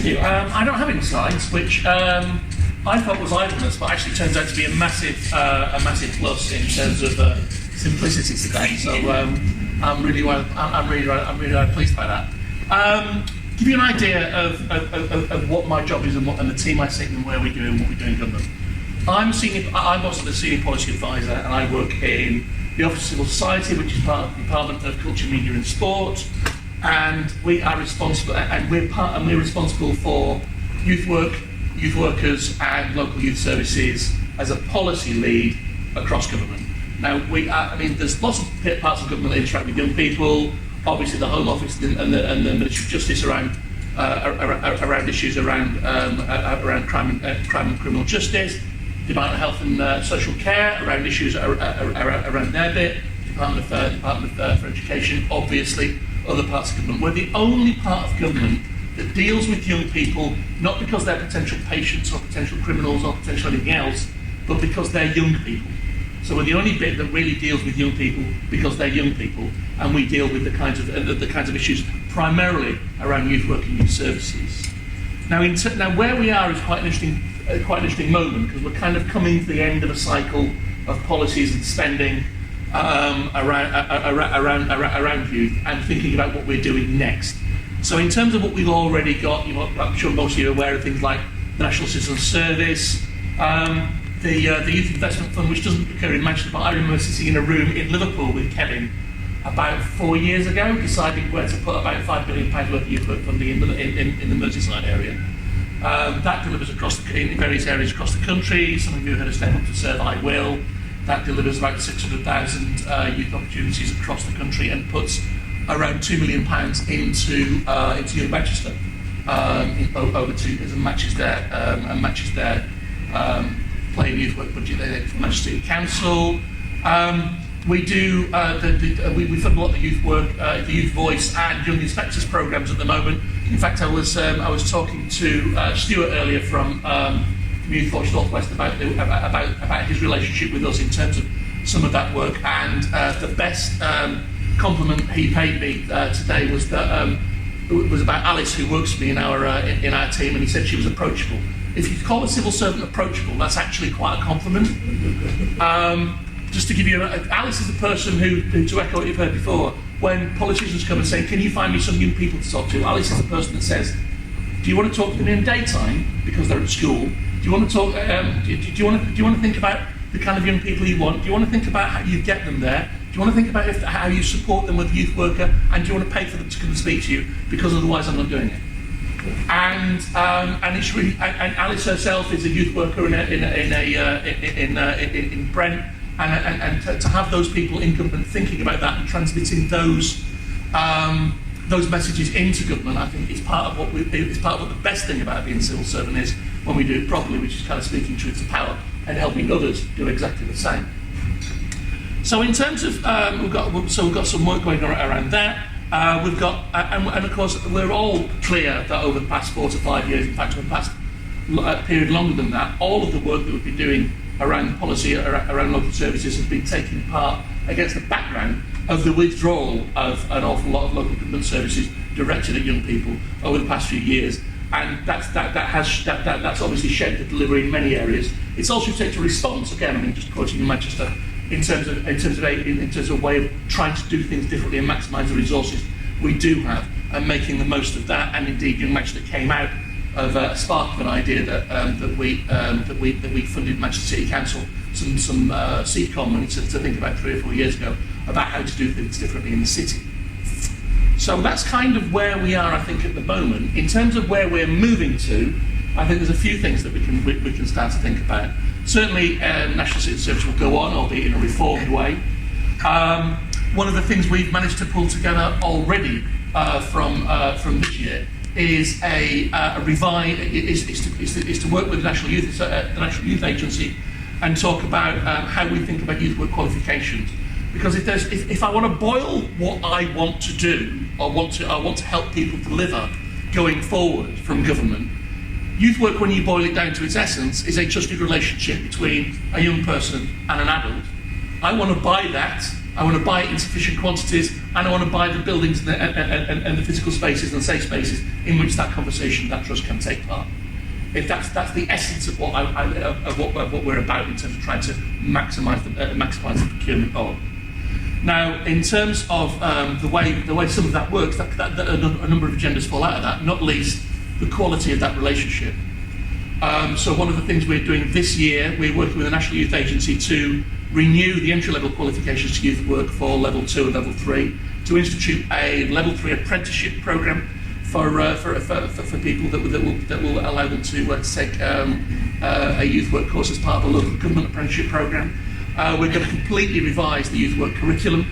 you. I don't have any slides, which I thought was idleness, but actually turns out to be a massive plus in terms of simplicity today. So I'm really pleased by that. Give you an idea of what my job is and the team I sit in and where we do and what we do in government. I'm also the senior policy advisor, and I work in the Office of Civil Society, which is part of the Department of Culture, Media and Sport, and we are responsible, we're responsible for youth work, youth workers, and local youth services as a policy lead across government. Now, there's lots of parts of government that interact with young people. Obviously, the Home Office and the Ministry of Justice around issues around crime and criminal justice. Department of Health and Social Care around issues around their bit. Department for Education, obviously, other parts of government. We're the only part of government that deals with young people, not because they're potential patients or potential criminals or potential anything else, but because they're young people. So we're the only bit that really deals with young people because they're young people, and we deal with the kinds of issues primarily around youth work and youth services. Now, where we are is quite an interesting moment, because we're kind of coming to the end of a cycle of policies and spending around youth, and thinking about what we're doing next. So in terms of what we've already got, I'm sure most of you are aware of things like the National Citizen Service, the Youth Investment Fund, which doesn't occur in Manchester, but I remember sitting in a room in Liverpool with Kevin about 4 years ago, deciding where to put about £5 billion worth of youth work funding in the Merseyside area. That delivers in various areas across the country. Some of you heard of Step Up to Serve, I Will. That delivers about 600,000 youth opportunities across the country and puts around £2 million into Young Manchester over 2 years, and matches their playing youth work budget there for Manchester City Council. We do we fund a lot of the youth work, the Youth Voice and Young Inspectors programs at the moment. In fact, I was talking to Stuart earlier from Youth Voice North West about his relationship with us in terms of some of that work, and the best compliment he paid me today was that it was about Alice, who works for me in our team, and he said she was approachable. If you call a civil servant approachable, that's actually quite a compliment. Just to give you, Alice is the person who, to echo what you've heard before, when politicians come and say, "Can you find me some young people to talk to?" Alice is the person that says, "Do you want to talk to them in daytime because they're at school? Do you want to talk? Do you want to think about the kind of young people you want? Do you want to think about how you get them there? Do you want to think about how you support them with a youth worker? And do you want to pay for them to come and speak to you? Because otherwise, I'm not doing it." And it's really, and Alice herself is a youth worker in Brent, and to have those people in government thinking about that and transmitting those messages into government, I think is part of what the best thing about being a civil servant is, when we do it properly, which is kind of speaking truth to power and helping others do exactly the same. So in terms of we've got some work going on around that. We've got, and of course, we're all clear that over the past 4 to 5 years, in fact, over the past period longer than that, all of the work that we've been doing around policy, around local services, has been taking part against the background of the withdrawal of an awful lot of local government services directed at young people over the past few years, and that's obviously shaped the delivery in many areas. It's also shaped a response. Again, I mean, just quoting in Manchester. In terms of a way of trying to do things differently and maximise the resources we do have, and making the most of that. And indeed, Young Manchester came out of a spark of an idea that we funded Manchester City Council some CCOM money to think about 3 or 4 years ago about how to do things differently in the city. So that's kind of where we are, I think, at the moment. In terms of where we're moving to, I think there's a few things that we can start to think about. Certainly, National Citizen Service will go on, albeit in a reformed way. One of the things we've managed to pull together already from this year is is to work with the National Youth Agency and talk about how we think about youth work qualifications. Because if I want to boil what I want to do, or want to help people deliver going forward from government, youth work, when you boil it down to its essence, is a trusted relationship between a young person and an adult. I want to buy that. I want to buy it in sufficient quantities, and I want to buy the buildings and the physical spaces and safe spaces in which that conversation, that trust can take part. If that's the essence of what what we're about in terms of trying to maximise the procurement goal. Now, in terms of the way some of that works, that a number of agendas fall out of that, not least the quality of that relationship. So one of the things we're doing this year, we're working with the National Youth Agency to renew the entry-level qualifications to youth work for level 2 and level 3, to institute a level 3 apprenticeship programme for people that will allow them to take a youth work course as part of a local government apprenticeship programme. We're going to completely revise the youth work curriculum,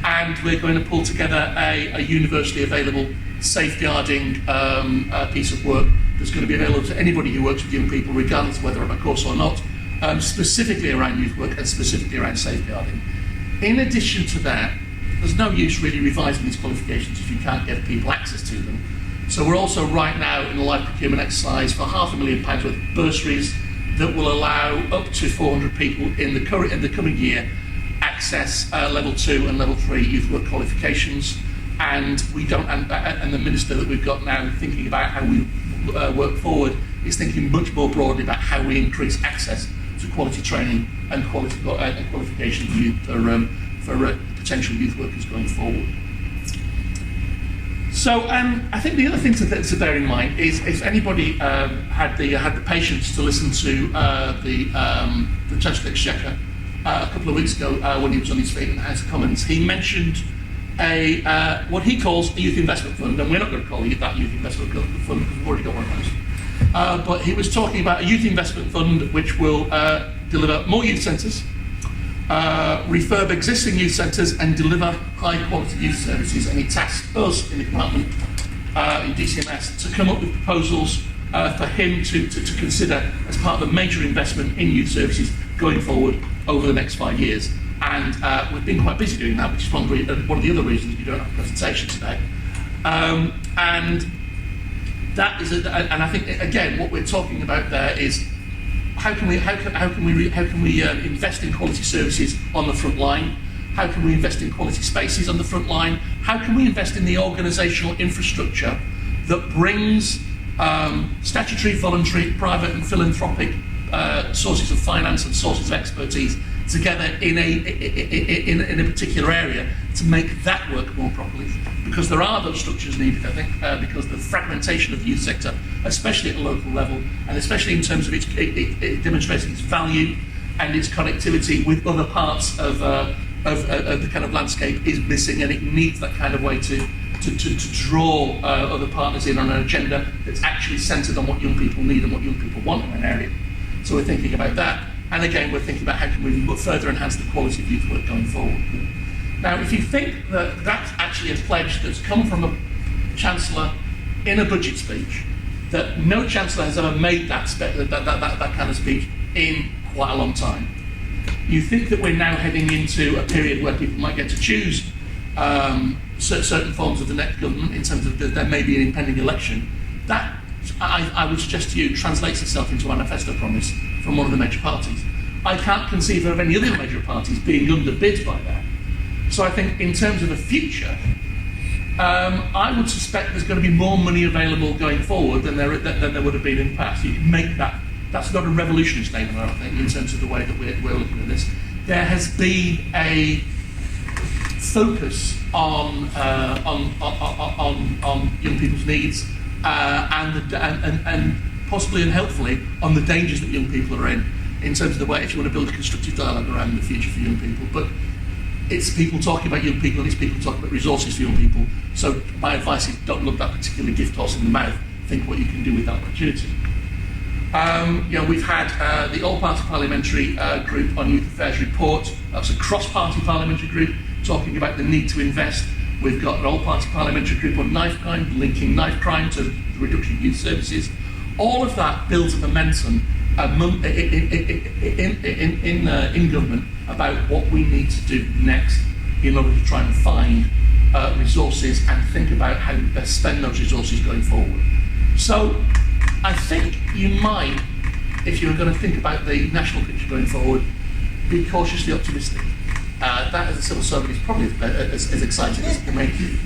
and we're going to pull together a universally available safeguarding piece of work that's going to be available to anybody who works with young people, regardless of whether on a course or not, specifically around youth work and specifically around safeguarding. In addition to that, there's no use really revising these qualifications if you can't get people access to them. So we're also right now in a live procurement exercise for £500,000 worth of bursaries that will allow up to 400 people in the coming year access level 2 and level 3 youth work qualifications. And the minister that we've got now thinking about how we work forward is thinking much more broadly about how we increase access to quality training and qualification for potential youth workers going forward. So I think the other thing to bear in mind is if anybody had the patience to listen to the Chancellor of the Exchequer a couple of weeks ago when he was on his feet in the House of Commons, he mentioned what he calls a youth investment fund, and we're not going to call it that youth investment fund because we've already got one of those. But he was talking about a youth investment fund which will deliver more youth centres, refurb existing youth centres and deliver high quality youth services, and he tasked us in the department in DCMS to come up with proposals for him to consider as part of a major investment in youth services going forward over the next 5 years. And we've been quite busy doing that, which is one of the other reasons we don't have a presentation today. And that is, and I think again, what we're talking about there is how can we invest in quality services on the front line? How can we invest in quality spaces on the front line? How can we invest in the organisational infrastructure that brings statutory, voluntary, private, and philanthropic sources of finance and sources of expertise together in a particular area to make that work more properly? Because there are those structures needed, I think, because the fragmentation of the youth sector, especially at a local level, and especially in terms of it demonstrating its value and its connectivity with other parts of the kind of landscape, is missing, and it needs that kind of way to draw other partners in on an agenda that's actually centred on what young people need and what young people want in an area. So we're thinking about that. And again, we're thinking about how can we further enhance the quality of youth work going forward. Now, if you think that that's actually a pledge that's come from a Chancellor in a budget speech, that no Chancellor has ever made that kind of speech in quite a long time, you think that we're now heading into a period where people might get to choose certain forms of the next government in terms of there may be an impending election, that I would suggest to you translates itself into a manifesto promise from one of the major parties. I can't conceive of any other major parties being underbid by that. So I think in terms of the future, I would suspect there's going to be more money available going forward than there would have been in the past. You can make that. That's not a revolutionary statement, I don't think, in terms of the way that we're looking at this. There has been a focus on young people's needs and possibly and helpfully on the dangers that young people are in terms of the way, if you want to build a constructive dialogue around the future for young people. But it's people talking about young people, and it's people talking about resources for young people. So my advice is don't look that particular gift horse in the mouth. Think what you can do with that opportunity. We've had the All-Party Parliamentary Group on Youth Affairs report. That's a cross-party parliamentary group talking about the need to invest. We've got an All-Party Parliamentary Group on knife crime, linking knife crime to the reduction of youth services. All of that builds a momentum in government about what we need to do next in order to try and find resources and think about how to best spend those resources going forward. So I think you might, if you were going to think about the national picture going forward, be cautiously optimistic. That as a civil servant is probably as exciting as it can make you.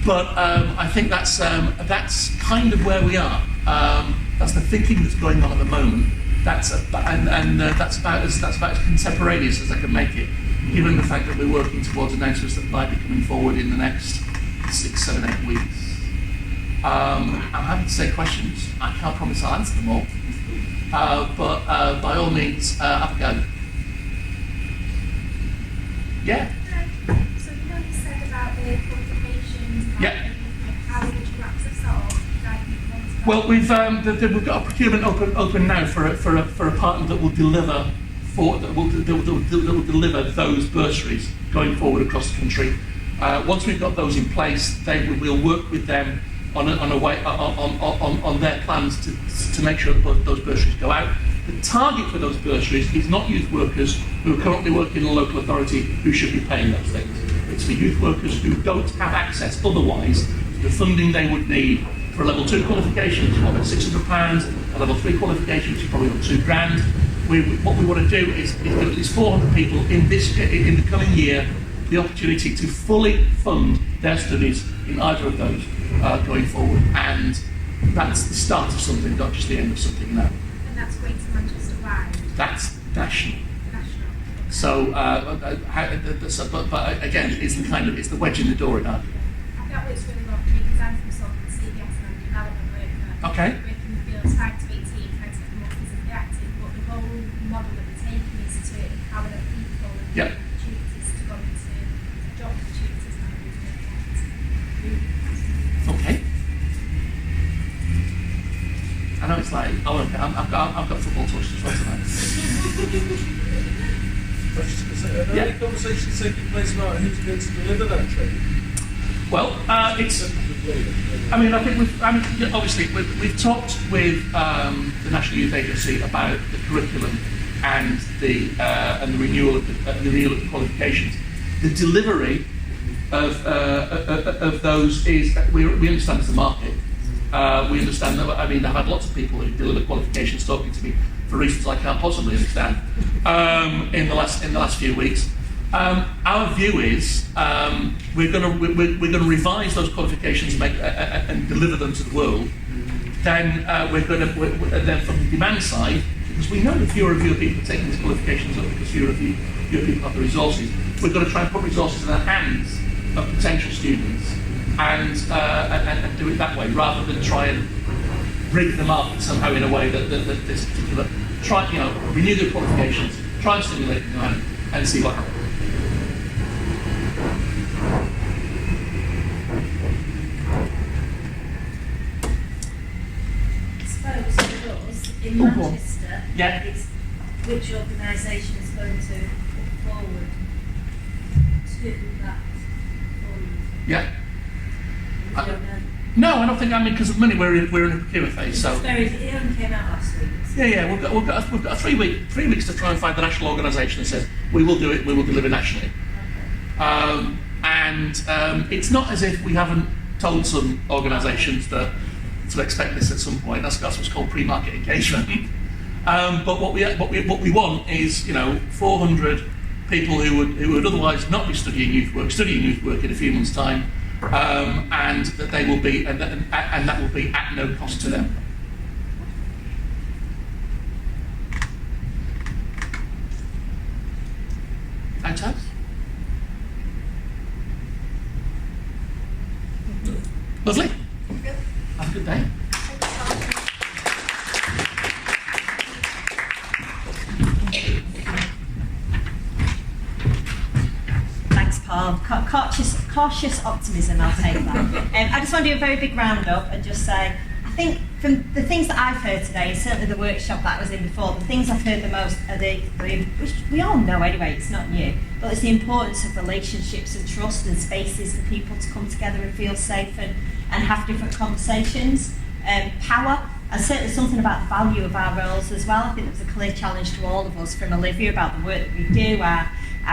But I think that's kind of where we are. That's the thinking that's going on at the moment. That's about as contemporaneous as I can make it, given the fact that we're working towards announcements that might be coming forward in the next 6, 7, 8 weeks. I'm happy to take questions. I can't promise I'll answer them all, but by all means, have a go. Yeah. So you said about the qualifications. Yeah. How would you perhaps have solved? Well, we've got a procurement open now for a partner that will deliver that will deliver those bursaries going forward across the country. Once we've got those in place, we'll work with them on their plans to make sure that those bursaries go out. The target for those bursaries is not youth workers who are currently working in a local authority who should be paying those things. It's for youth workers who don't have access otherwise to the funding they would need for a level 2 qualification, which is about £600, a level 3 qualification, which is probably about £2,000. What we want to do is give at least 400 people in the coming year the opportunity to fully fund their studies in either of those going forward. And that's the start of something, not just the end of something now. And that's going to Manchester wide? That's national. National. So, but again, it's the wedge in the door in our view. That works really well for me because I'm from Salford CBS and I'm a development worker. Okay. Working in the field, trying to make team, trying to get them more physically active, but the whole model that we're taking is to empower the people and Yep. opportunities to go into job opportunities and Okay. I know it's like, I've got football to watch as well tonight. Are there any conversations taking place about who's going to deliver that training? Well, it's. I mean, I think obviously we've talked with the National Youth Agency about the curriculum and the renewal of the qualifications. The delivery of those is we understand it's a market. We understand that. I mean, I've had lots of people who deliver qualifications talking to me for reasons I can't possibly understand in the last few weeks. Our view is we're going to revise those qualifications and deliver them to the world. Then then from the demand side, because we know that fewer people are taking these qualifications up because fewer people have the resources. We're going to try and put resources in the hands of potential students and do it that way, rather than try and rig the market somehow in a way that this particular renew the qualifications, try and stimulate demand, and see what happens. I suppose for us in Manchester, Yeah. it's which organisation is going to put forward to that fund. Yeah. We don't know. No, I don't think. I mean, because of money, we're in a procurement phase. So It only came out last week. yeah, we've got 3 weeks to try and find the national organisation that says we will do it, we will deliver nationally. It's not as if we haven't told some organisations to expect this at some point. That's what's called pre-market engagement. But what we want is 400 people who would otherwise not be studying youth work in a few months' time, and that they will be and that will be at no cost to them. Outhouse? Lovely. Have a good day. Thanks, Paul. Cautious optimism, I'll take that. I just want to do a very big roundup and just say, I think from the things that I've heard today, and certainly the workshop that I was in before, the things I've heard the most are which we all know anyway, it's not new, but it's the importance of relationships and trust and spaces for people to come together and feel safe and have different conversations. Power, and certainly something about the value of our roles as well. I think there was a clear challenge to all of us from Olivia about the work that we do, our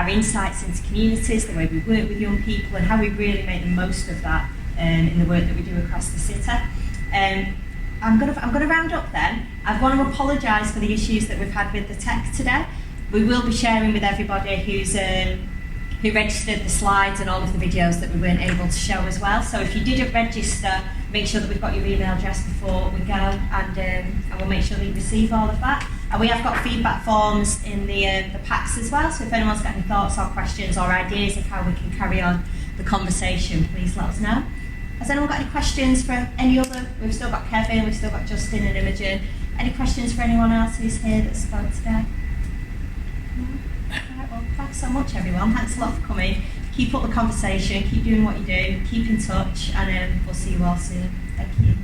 insights into communities, the way we work with young people, and how we really make the most of that in the work that we do across the city. I'm going to round up then. I want to apologise for the issues that we've had with the tech today. We will be sharing with everybody who's who registered the slides and all of the videos that we weren't able to show as well. So if you didn't register, make sure that we've got your email address before we go, and we'll make sure that you receive all of that. And we have got feedback forms in the packs as well, so if anyone's got any thoughts or questions or ideas of how we can carry on the conversation, please let us know. Has anyone got any questions for any other? We've still got Kevin, we've still got Justin and Imogen. Any questions for anyone else who's here that spoke today? No? Right, well, thanks so much everyone, thanks a lot for coming. Keep up the conversation, keep doing what you do, keep in touch, and we'll see you all soon. Thank you.